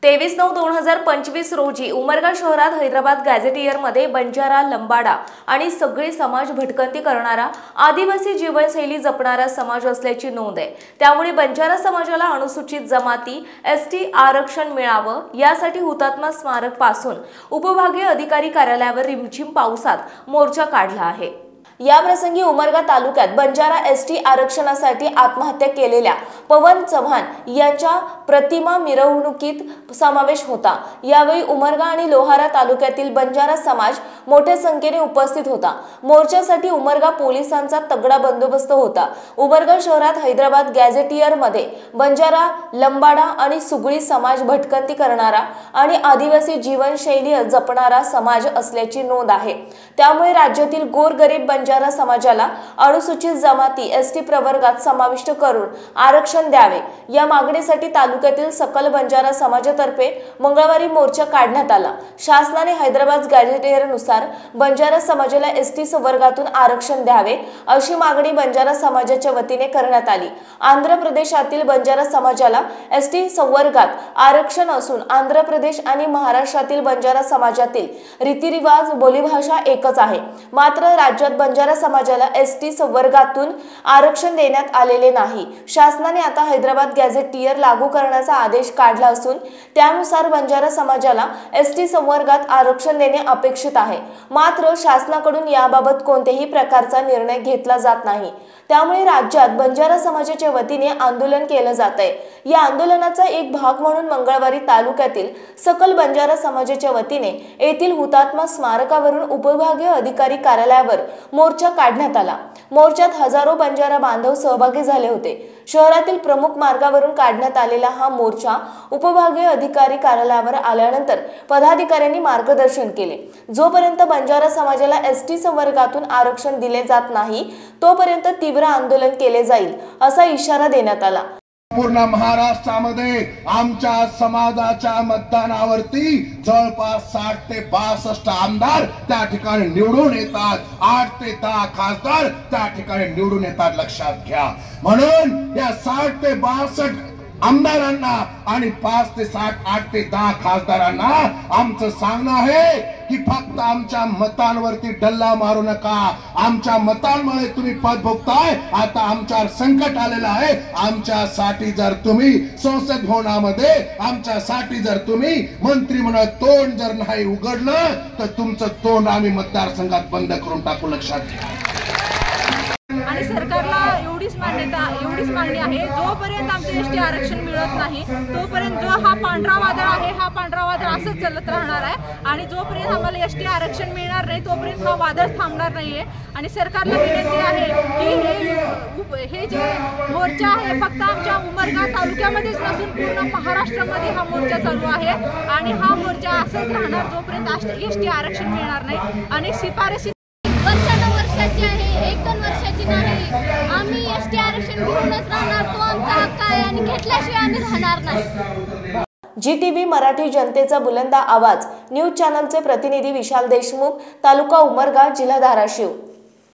23/9/2025 रोजी उमरगा शहरात हैदराबाद गॅझेटियरमध्ये बंजारा, लंबाडा आणि सगळी समाज भटकंती करणारा, आदिवासी जीवनशैली जपणारा समाज असल्याची नोंद आहे। त्यामुळे बंजारा समाजाला अनुसूचित जमाती एसटी आरक्षण मिळावं यासाठी हुतात्मा स्मारक पासून उपविभागीय अधिकारी कार्यालयावर रिमझिम पावसात मोर्चा काढला आहे। या प्रसंगी उमरगा तालुक्यात बंजारा एसटी आरक्षणासाठी आत्महत्या केलेल्या पवन चव्हाण यांच्या प्रतिमा मिरवणुकीत समावेश होता। यावेळी उमरगा आणि लोहारा तालुक्यातील बंजारा समाज मोठ्या संख्येने उपस्थित होता। मोर्चासाठी उमरगा पोलिसांचा तगडा बंदोबस्त होता। उमरगा शहरात हैदराबाद गॅझेटियरमध्ये बंजारा, लंबाडा आणि सुगळी समाज भटकंती करणारा आणि आदिवासी जीवनशैली जपणारा समाज असल्याची नोंद आहे। त्यामुळे राज्यातील गोरगरीब बंजारा समाजाला अनुसूचित जमाती एसटी प्रवर्गात समाविष्ट करून आरक्षण द्यावे या मागणीसाठी तालुक्यातील सकल बंजारा समाजातर्फे मंगळवारी मोर्चा काढण्यात आला। शासनाने हैदराबाद गॅझेटियरनुसार बंजारा समाजाला एसटी संवर्गातून आरक्षण द्यावे अशी मागणी बंजारा समाजाच्या वतीने करण्यात आली। आंध्र प्रदेशातील बंजारा समाजाला एसटी संवर्गात आरक्षण असून आंध्र प्रदेश आणि महाराष्ट्रातील बंजारा समाजातील रीतिरिवाज बोलीभाषा एकच आहे। मात्र राज्यात बंजारा समाजाला एसटी संवर्गातून आरक्षण देण्यात आलेले नाही। शासनाने आता हैदराबाद गॅझेटियर लागू करण्याचा आदेश काढला असून त्यानुसार बंजारा समाजाला एसटी संवर्गात आरक्षण देणे अपेक्षित आहे। मात्र शासनाकडून याबाबत कोणत्याही प्रकारचा निर्णय घेतला जात नाही। त्यामुळे राज्यात बंजारा समाजाच्या वतीने आंदोलन केले जात आहे। या आंदोलनाचा एक भाग म्हणून मंगळवारी तालुक्यातील सकल बंजारा समाजाच्या वतीने येथील हुतात्मा स्मारकावरून उपविभागीय अधिकारी कार्यालयावर मोर्चा काढण्यात आला। मोर्चात हजारो बंजारा बांधव सहभागी झाले होते। शहरातील प्रमुख मार्गावरून काढण्यात आलेला हा मोर्चा उपविभागीय अधिकारी कार्यालयावर आल्यानंतर पदाधिकाऱ्यांनी मार्गदर्शन केले। जोपर्यंत बंजारा समाजाला एसटी संवर्गातून आरक्षण दिले जात नाही तोपर्यंत तीव्र आंदोलन केले जाईल असा इशारा देण्यात आला। पूर्ण महाराष्ट्रामध्ये आमच्या समाजाच्या मतदानावरती जवळपास 60 ते 62 आमदार त्या ठिकाणी निवडून येतात। 8 ते 10 खासदार त्या ठिकाणी निवडून येतात, लक्षात घ्या। म्हणून या 60 ते 62 आमदारांना आणि 5 ते 7 8 ते 10 खासदारांना आमचं सांगणं आहे की फक्त आमच्या मतांवरती डल्ला मारू नका। आमच्या मतांमुळे तुम्ही पद भोगताय, आता आमच्यावर संकट आलेलं आहे। आमच्यासाठी जर तुम्ही संसद भवनामध्ये आमच्यासाठी जर तुम्ही मंत्री म्हणून तोंड जर नाही उघडलं तर तुमचं तोंड आम्ही मतदारसंघात बंद करून टाकू, लक्षात घ्या। आणि सरकारला एवढीच मागणी आहे, जोपर्यंत आमचे एसटी आरक्षण मिळत नाही तोपर्यंत जो हा पांढरा वादळ आहे, हा पांढरा वादळ असंच चालत राहणार आहे। आणि जोपर्यंत आम्हाला एसटी आरक्षण मिळणार नाही तोपर्यंत हा वादळ थांबणार नाहीये। आणि सरकारला विनंती आहे की हे जे मोर्चा आहे फक्त आमच्या उमरगा तालुक्यामध्येच नसून पूर्ण महाराष्ट्रामध्ये हा मोर्चा चालू आहे। आणि हा मोर्चा असंच राहणार जोपर्यंत एसटी आरक्षण मिळणार नाही। आणि शिफारशी वर्षाची आहे, 1-2 वर्षाची नाही। आम्ही एसटी आरक्षण घेऊनच राहणार, तो आमचा हक्क आहे आणि घेतल्याशिवाय आम्ही राहणार नाही। GTV मराठी जनतेचा बुलंद आवाज न्यूज चॅनलचे प्रतिनिधी विशाल देशमुख, तालुका उमरगा, जिल्हा धाराशिव।